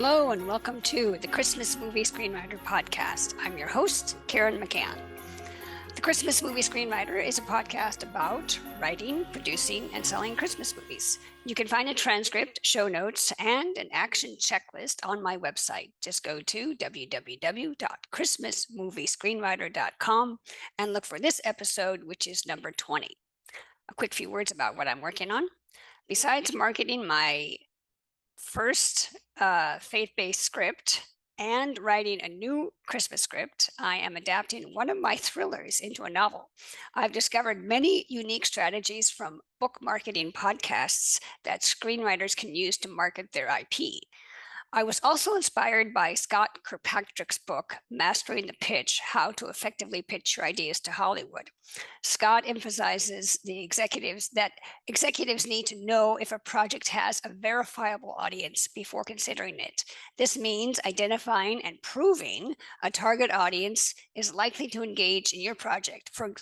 Hello and welcome to the Christmas Movie Screenwriter Podcast. I'm your host, Karen McCann. The Christmas Movie Screenwriter is a podcast about writing, producing, and selling Christmas movies. You can find a transcript, show notes, and an action checklist on my website. Just go to www.christmasmoviescreenwriter.com and look for this episode, which is number 20. A quick few words about what I'm working on. Besides marketing my first faith-based script and writing a new Christmas script, I am adapting one of my thrillers into a novel. I've discovered many unique strategies from book marketing podcasts that screenwriters can use to market their IP. I was also inspired by Scott Kirkpatrick's book, Mastering the Pitch: How to Effectively Pitch Your Ideas to Hollywood. Scott emphasizes that executives need to know if a project has a verifiable audience before considering it. This means identifying and proving a target audience is likely to engage in your project. For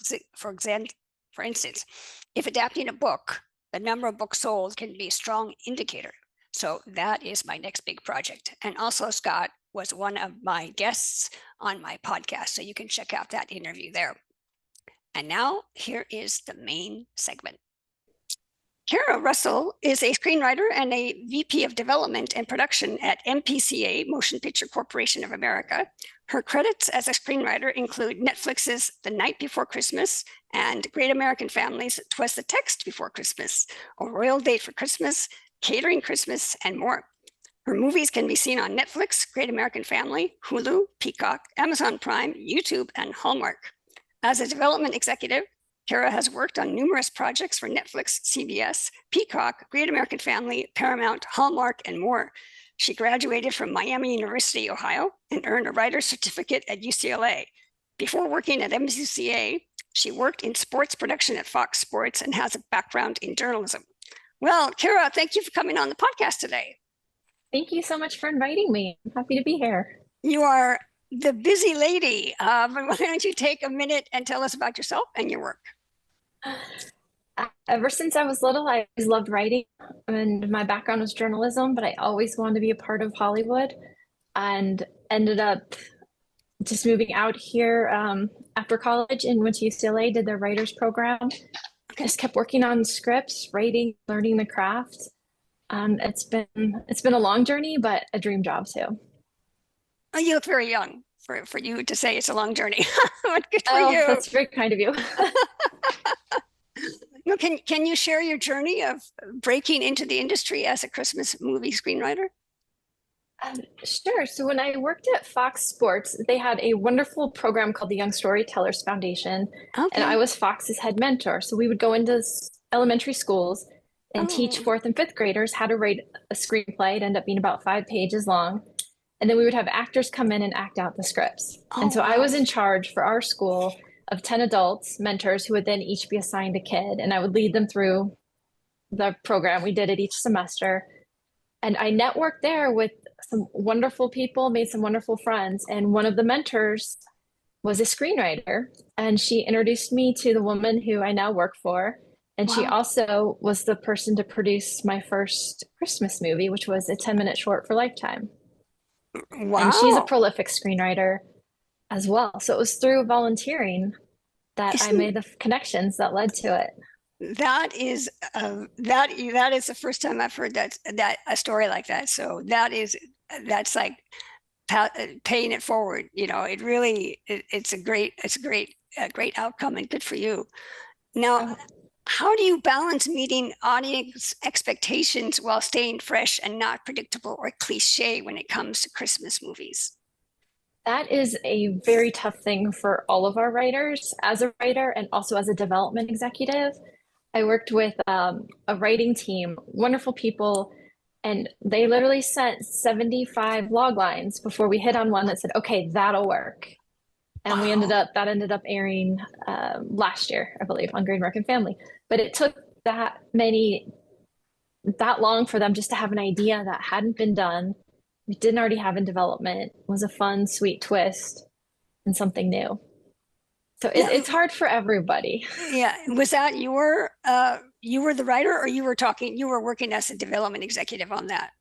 instance, if adapting a book, the number of books sold can be a strong indicator. So that is my next big project. And also Scott was one of my guests on my podcast, so you can check out that interview there. And now here is the main segment. Kara Russell is a screenwriter and a VP of Development and Production at MPCA, Motion Picture Corporation of America. Her credits as a screenwriter include Netflix's The Night Before Christmas and Great American Family's 'Twas the Text Before Christmas, A Royal Date for Christmas, Catering Christmas, and more. Her movies can be seen on Netflix, Great American Family, Hulu, Peacock, Amazon Prime, YouTube, and Hallmark. As a development executive, Kara has worked on numerous projects for Netflix, CBS, Peacock, Great American Family, Paramount, Hallmark, and more. She graduated from Miami University, Ohio, and earned a writer's certificate at UCLA. Before working at MPCA, she worked in sports production at Fox Sports and has a background in journalism. Well, Kara, thank you for coming on the podcast today. Thank you so much for inviting me. I'm happy to be here. You are the busy lady. But why don't you take a minute and tell us about yourself and your work? Ever since I was little, I always loved writing, and my background was journalism, but I always wanted to be a part of Hollywood and ended up just moving out here after college and went to UCLA, did their writers program. Just kept working on scripts, writing, learning the craft. It's been a long journey, but a dream job too. Oh, you look very young for you to say it's a long journey. But good for you. That's very kind of you. Can you share your journey of breaking into the industry as a Christmas movie screenwriter? Sure. So when I worked at Fox Sports, they had a wonderful program called the Young Storytellers Foundation, and I was Fox's head mentor. So we would go into elementary schools and teach fourth and fifth graders how to write a screenplay. It ended up being about 5 pages long. And then we would have actors come in and act out the scripts. And so I was in charge for our school of 10 adults, mentors, who would then each be assigned a kid. And I would lead them through the program. We did it each semester. And I networked there with some wonderful people, made some wonderful friends. And one of the mentors was a screenwriter. And she introduced me to the woman who I now work for. And she also was the person to produce my first Christmas movie, which was a 10-minute short for Lifetime. Wow. And she's a prolific screenwriter as well. So it was through volunteering that I made the connections that led to it. That is the first time I've heard that a story like that. So that's like paying it forward. It's a great outcome, and good for you. Now, how do you balance meeting audience expectations while staying fresh and not predictable or cliche when it comes to Christmas movies? That is a very tough thing for all of our writers. As a writer and also as a development executive, I worked with a writing team, wonderful people, and they literally sent 75 log lines before we hit on one that said, okay, that'll work. And that ended up airing last year, I believe, on Great American Family. But it took that long for them just to have an idea that hadn't been done, we didn't already have in development, was a fun, sweet twist and something new. So it's hard for everybody. Yeah. Was that you were the writer, or you were working as a development executive on that?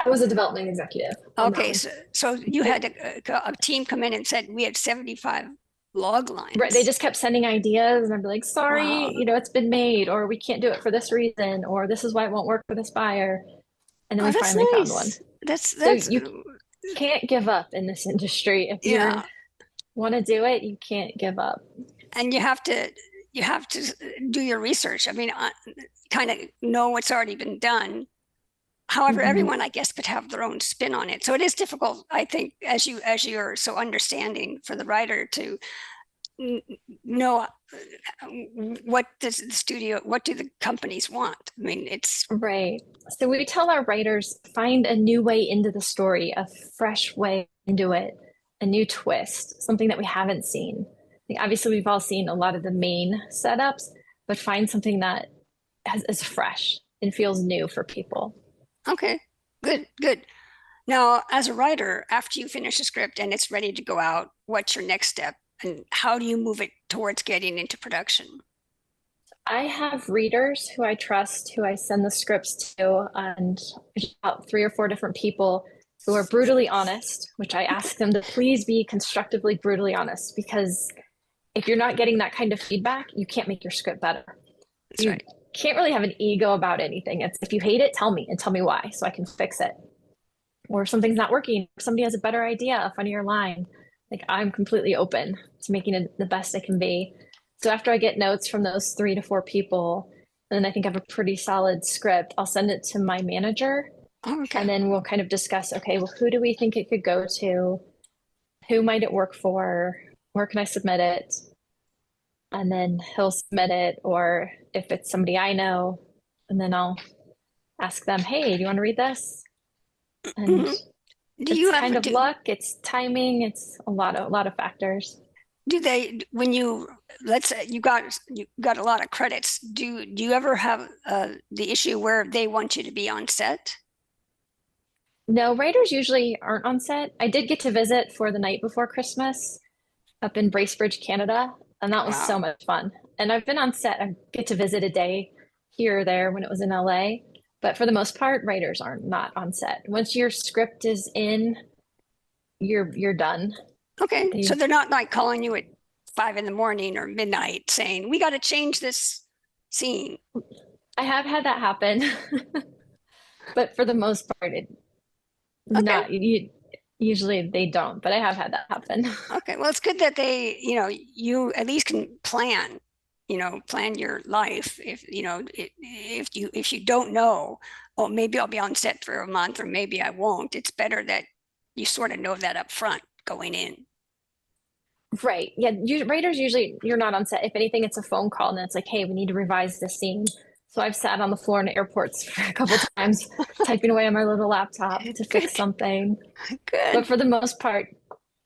I was a development executive on that Okay, one. so you had a team come in and said we had 75 log Right. They lines. just kept sending ideas and I'd be like, sorry, Wow. it's been made, or we can't do it for this reason, or this is why it won't work for this buyer. And then Oh, we that's finally found one. nice. That's So that's you can't give up in this industry. If you yeah. want to do it, you can't give up. And you have to do your research. I mean, kind of know what's already been done. However, Mhm. everyone, I guess, could have their own spin on it. So it is difficult, I think, as you're so understanding for the writer to know what does the studio, what do the companies want? I mean, it's Right. So we tell our writers, find a new way into the story, a fresh way into it, a new twist, something that we haven't seen. Obviously, we've all seen a lot of the main setups, but find something that is fresh and feels new for people. okay. Good, good. Now, as a writer, after you finish a script and it's ready to go out, what's your next step? And how do you move it towards getting into production? I have readers who I trust, who I send the scripts to, and about 3 or 4 different people who are brutally honest, which I ask them to please be constructively brutally honest, because if you're not getting that kind of feedback, you can't make your script better. That's You right. can't really have an ego about anything. It's if you hate it, tell me and tell me why so I can fix it. Or something's not working, somebody has a better idea, a funnier line. Like I'm completely open to making it the best it can be. So after I get notes from those 3 to 4 people, then I think I have a pretty solid script. I'll send it to my manager Oh, okay. and then we'll kind of discuss, okay, well, who do we think it could go to? Who might it work for? Where can I submit it? And then he'll submit it, or if it's somebody I know, and then I'll ask them, hey, do you want to read this? And Mhm. Do it's you kind have of luck, it's timing, it's a lot of factors. do they when you let's say you got a lot of credits, do you ever have the issue where they want you to be on set? No, writers usually aren't on set. I did get to visit for the night before Christmas up in Bracebridge, Canada, and that was so Wow. much fun. And I've been on set, I get to visit a day here or there when it was in LA. But for the most part, writers aren't not on set. Once your script is in, you're done. Okay, so You, they're not like calling you at 5 in the morning or midnight saying we got to change this scene. I have had that happen, but for the most part, it Okay. not you. Usually they don't, but I have had that happen. Okay, well, it's good that you at least can plan your life. If you don't know, oh, maybe I'll be on set for a month or maybe I won't. It's better that you sort of know that up front going in. Right. Yeah. Writers usually you're not on set. If anything, it's a phone call and it's like, hey, we need to revise this scene. So I've sat on the floor in airports for a couple times, typing away on my little laptop to Good, fix something. But good. for the most part,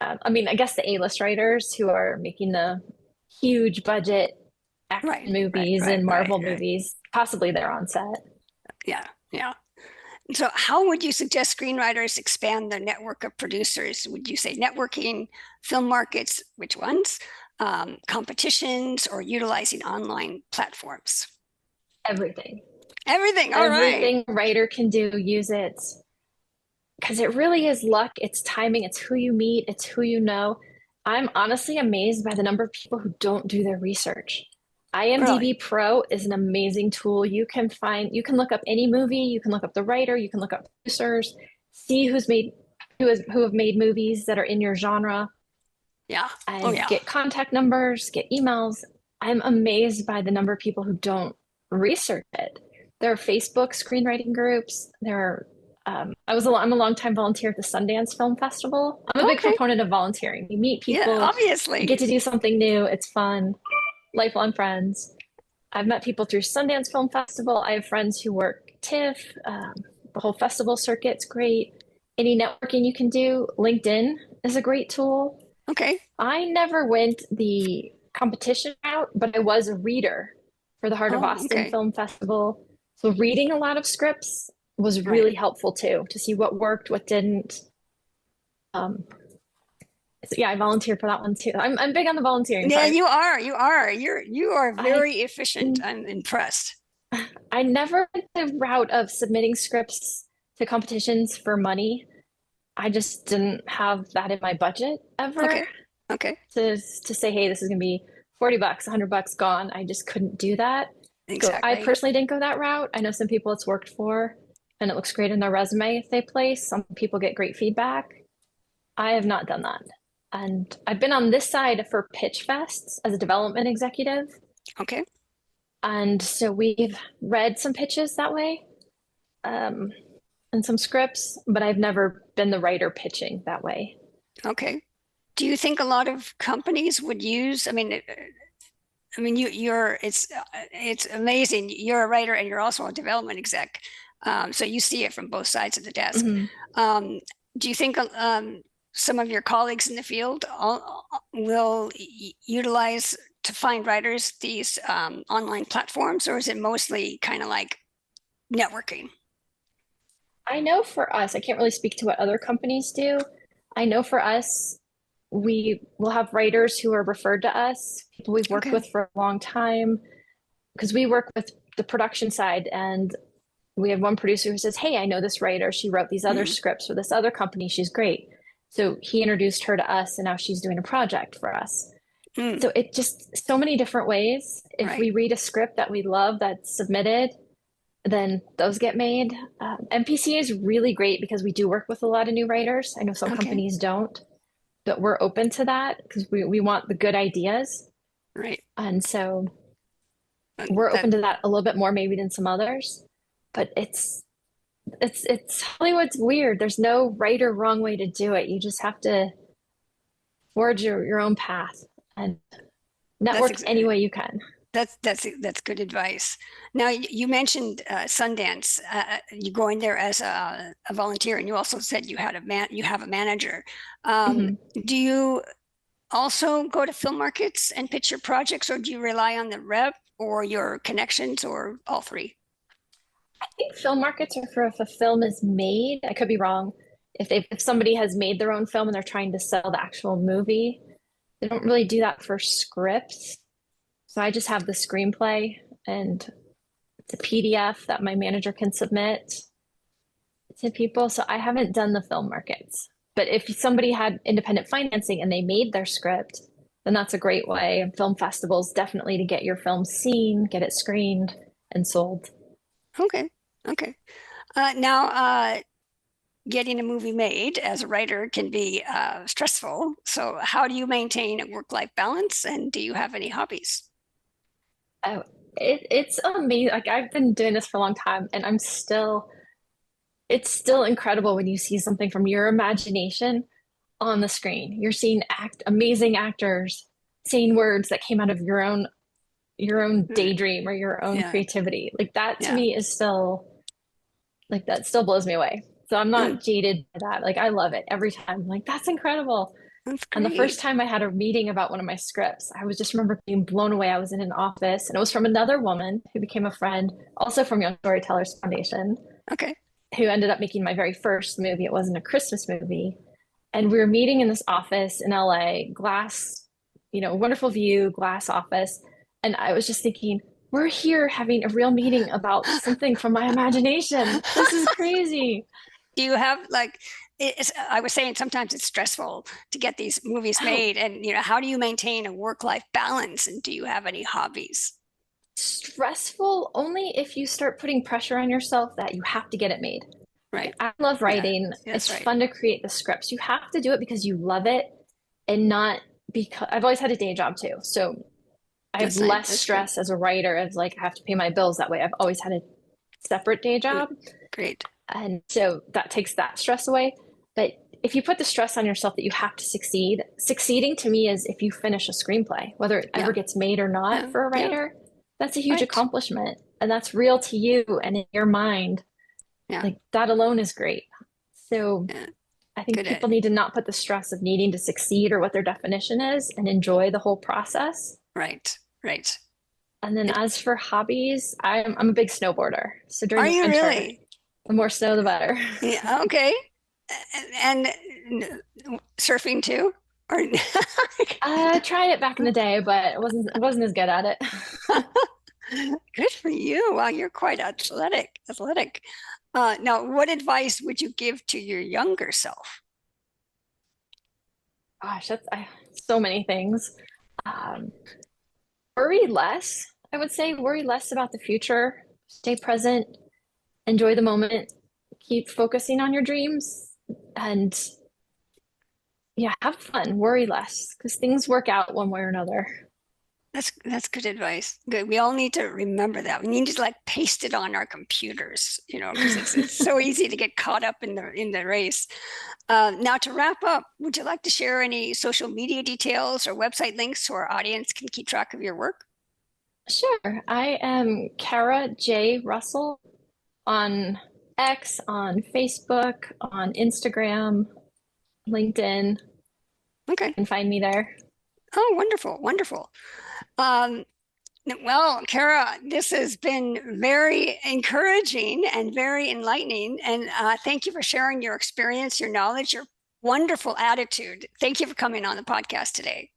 I mean, I guess the A-list writers who are making the huge budget Right, action right, movies right, and right, Marvel right. movies, possibly they're on set. Yeah, yeah. So, how would you suggest screenwriters expand their network of producers? Would you say networking, film markets, which ones, competitions, or utilizing online platforms? Everything. Everything. All right. Everything a writer can do, use it. Because it really is luck, it's timing, it's who you meet, it's who you know. I'm honestly amazed by the number of people who don't do their research. Really? IMDb Pro is an amazing tool. You can look up any movie, you can look up the writer, you can look up producers, see who have made movies that are in your genre, Yeah. Oh, and yeah. get contact numbers, get emails. I'm amazed by the number of people who don't research it. There are Facebook screenwriting groups. I'm a long time volunteer at the Sundance Film Festival. I'm a big Okay. proponent of volunteering. You meet Yeah, people, you get obviously. to do something new. It's fun. Lifelong friends. I've met people through Sundance Film Festival. I have friends who work TIFF. The whole festival circuit's great. Any networking you can do. LinkedIn is a great tool. Okay. I never went the competition route, but I was a reader for the Heart of Oh, Austin okay. Film Festival. So reading a lot of scripts was Right. really helpful too, to see what worked, what didn't. Um, so yeah, I volunteered for that one too. I'm big on the volunteering Yeah, part. you are. You are. You are I very efficient. I'm impressed. I never went the route of submitting scripts to competitions for money. I just didn't have that in my budget ever Okay. Okay. to say, hey, this is going to be 40 bucks, 100 bucks gone. I just couldn't do that. So I Exactly. personally didn't go that route. I know some people it's worked for and it looks great in their resume if they place. Some people get great feedback. I have not done that. And I've been on this side for pitch fests as a development executive. Okay. And so we've read some pitches that way, um, and some scripts, but I've never been the writer pitching that way. Okay. Do you think a lot of companies would use, I mean, it's amazing. You're a writer and you're also a development exec. So you see it from both sides of the desk. Mhm. Um, do you think some of your colleagues in the field will utilize to find writers these online platforms, or is it mostly kind of like networking? I know for us, I can't really speak to what other companies do. I know for us, we will have writers who are referred to us, people we've worked Okay. with for a long time, because we work with the production side. And we have one producer who says, hey, I know this writer. She wrote these other Mhm. scripts for this other company. She's great. So he introduced her to us, and now she's doing a project for us. Mm, So it just so many different ways. If right. we read a script that we love that's submitted, then those get made. MPCA is really great because we do work with a lot of new writers. I know some Okay. companies don't, but we're open to that because we want the good ideas. Right. And so And we're that open to that a little bit more maybe than some others. But it's Hollywood's weird. There's no right or wrong way to do it. You just have to forge your own path and that's network ex any way you can. that's good advice. Now you mentioned Sundance. You going there as a volunteer, and you also said you have a manager. Um, Mhm. do you also go to film markets and pitch your projects, or do you rely on the rep or your connections, or all three? I think film markets are for if a film is made. I could be wrong. If somebody has made their own film and they're trying to sell the actual movie, they don't really do that for scripts. So I just have the screenplay and it's a PDF that my manager can submit to people. So I haven't done the film markets. But if somebody had independent financing and they made their script, then that's a great way. And film festivals definitely to get your film seen, get it screened and sold. Okay, okay. Now, getting a movie made as a writer can be stressful. So, how do you maintain a work-life balance, and do you have any hobbies? Oh, it's amazing. Like I've been doing this for a long time and it's still incredible when you see something from your imagination on the screen. You're seeing amazing actors saying words that came out of your own Mm, daydream or your own yeah, creativity. Like that to yeah. me is still like that still blows me away. So I'm Mm, not jaded by that. Like I love it every time. Like that's incredible. that's And the first great. time I had a meeting about one of my scripts, I was just remember being blown away. I was in an office and it was from another woman who became a friend, also from Young Storytellers Foundation, Okay. who ended up making my very first movie. It wasn't a Christmas movie. And we were meeting in this office in LA, glass, wonderful view, glass office. And I was just thinking, we're here having a real meeting about something from my imagination. This is crazy. Do you have like, I was saying sometimes it's stressful to get these movies Oh, made, and how do you maintain a work-life balance? And do you have any hobbies? stressful only if you start putting pressure on yourself that you have to get it made. Right. I love Yeah. writing. That's It's right. fun to create the scripts. You have to do it because you love it and not because I've always had a day job too. So I have That's nice. less That's good. stress as a writer as like I have to pay my bills that way. I've always had a separate day Mm, job. great. And so that takes that stress away. But if you put the stress on yourself that you have to succeed, succeeding to me is if you finish a screenplay, whether it Yeah. ever gets made or not Yeah. for a Yeah. writer, that's a huge Right. accomplishment. And that's real to you and in your mind. Yeah. Like that alone is great. So Yeah. I think Good. people need to not put the stress of needing to succeed or what their definition is and enjoy the whole process. Right. Right. And then It, as for hobbies, I'm a big snowboarder. So during are the you winter, really? the more snow, the better. Yeah. Okay. And surfing too? Or I tried it back in the day, but I wasn't as good at it. good for you. Wow, you're quite athletic. Athletic. Now, what advice would you give to your younger self? Gosh, that's so many things. Um, Worry less, I would say. Worry less about the future. Stay present. Enjoy the moment. Keep focusing on your dreams, and yeah, have fun. Worry less because things work out one way or another. That's good advice. Good. We all need to remember that. We need to like paste it on our computers, because it's so easy to get caught up in the race. Now to wrap up, would you like to share any social media details or website links so our audience can keep track of your work? Sure. I am Kara J. Russell on X, on Facebook, on Instagram, LinkedIn. Okay. You can find me there. Oh, wonderful, wonderful. Um, well, Kara, this has been very encouraging and very enlightening. And thank you for sharing your experience, your knowledge, your wonderful attitude. Thank you for coming on the podcast today.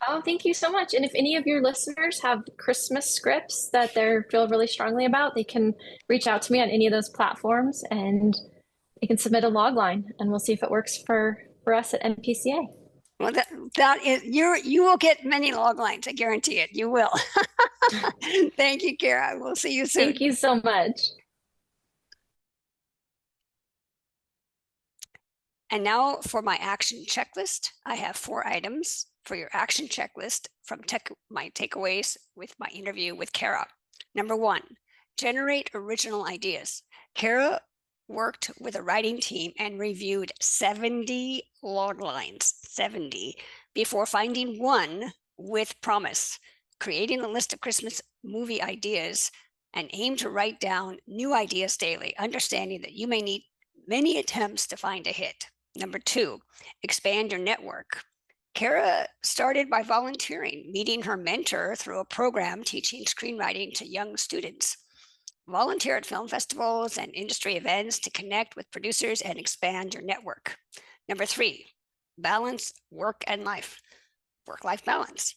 Oh, thank you so much. And if any of your listeners have Christmas scripts that they feel really strongly about, they can reach out to me on any of those platforms and they can submit a log line and we'll see if it works for us at MPCA. Well, that is you will get many log lines. I guarantee it. You will. Thank you, Kara. We'll see you soon. Thank you so much. And now for my action checklist. I have 4 items for your action checklist from my takeaways with my interview with Kara. Number 1, generate original ideas. Kara worked with a writing team and reviewed 70 log lines, 70, before finding one with promise, creating a list of Christmas movie ideas, and aim to write down new ideas daily, understanding that you may need many attempts to find a hit. Number 2, expand your network. Kara started by volunteering, meeting her mentor through a program teaching screenwriting to young students. Volunteer at film festivals and industry events to connect with producers and expand your network. Number 3, balance work and life. Work-life balance.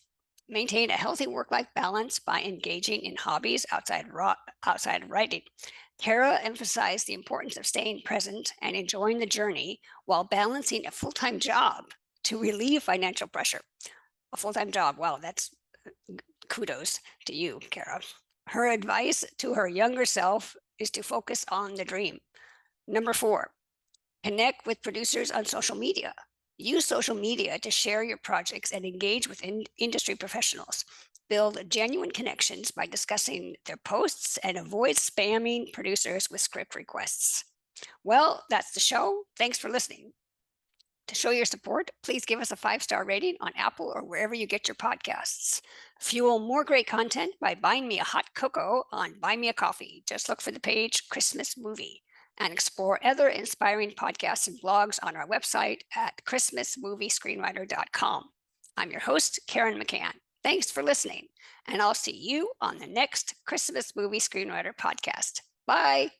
Maintain a healthy work-life balance by engaging in hobbies outside of writing. Kara emphasized the importance of staying present and enjoying the journey while balancing a full-time job to relieve financial pressure. A full-time job, wow, that's kudos to you, Kara. Her advice to her younger self is to focus on the dream. Number 4, connect with producers on social media. Use social media to share your projects and engage with industry professionals. Build genuine connections by discussing their posts and avoid spamming producers with script requests. Well, that's the show. Thanks for listening. To show your support, please give us a 5-star rating on Apple or wherever you get your podcasts. Fuel more great content by buying me a hot cocoa on Buy Me a Coffee. Just look for the page Christmas Movie, and explore other inspiring podcasts and blogs on our website at christmasmoviescreenwriter.com. I'm your host, Karen McCann. Thanks for listening, and I'll see you on the next Christmas Movie Screenwriter podcast. Bye.